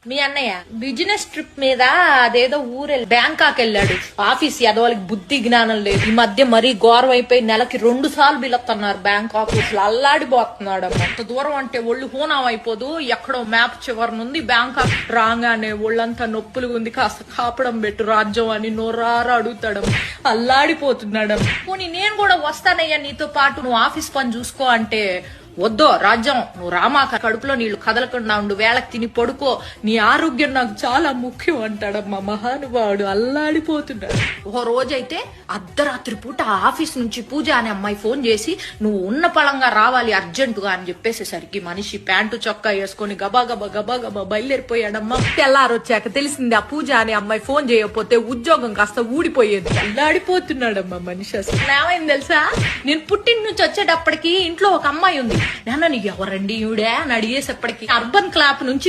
మీ అన్నయ్య business trip మీద అదేదో ఊరెళ్ళి బ్యాంకాక్ వెళ్ళాడు. ఆఫీస్ ఎదవాళ్ళకి బుద్ధి జ్ఞానం లేదు. ఈ మధ్య మరీ ఘోరం అయిపోయి నెలకి 2 సార్లు బిల్లుతున్నారు బ్యాంక్ ఆఫీసులు. అల్లాడిపోతున్నాడు. అంత దూరం అంటే ఒళ్ళు హూనం అయిపోదు. ఎక్కడో మ్యాప్ చివరనుంది బ్యాంకాక్. రాగానే ఒళ్ళంతా నొప్పులుగా ఉంది, కాస్త కాపడం పెట్టు రాజ్యం అని నోరారా అడుగుతాడు. అల్లాడిపోతున్నాడు. పోనీ నేను కూడా వస్తానయ్యా నీతో పాటు, నువ్వు ఆఫీస్ పని చూసుకో అంటే, వద్దో రాజ్యం నువ్వు రామాక, కడుపులో నీళ్లు కదలకుండా ఉండు, వేళకి తిని పడుకో, నీ ఆరోగ్యం నాకు చాలా ముఖ్యం అంటాడమ్మా మహానుభావుడు. అల్లాడిపోతున్నాడు. ఓ రోజైతే అర్ధరాత్రి పూట ఆఫీస్ నుంచి పూజ అనే అమ్మాయి ఫోన్ చేసి నువ్వు ఉన్న పళంగా రావాలి అర్జెంటుగా అని చెప్పేసేసరికి మనిషి ప్యాంటు చొక్కా వేసుకొని గబా గబా గబా గబా బయలుదేరిపోయాడమ్మా. తెల్లారొచ్చాక తెలిసింది ఆ పూజ అనే అమ్మాయి ఫోన్ చేయకపోతే ఉద్యోగం కాస్త ఊడిపోయేది. అల్లాడిపోతున్నాడమ్మా మనిషి. అసలు ఏమైంది తెలుసా, నేను పుట్టిన నుంచి వచ్చేటప్పటికి ఇంట్లో ఒక అమ్మాయి ఉంది. నాన్న నీకు ఎవరండి ఈవిడే అని అడిగేసేప్పటికి అర్బన్ క్లాప్ నుంచి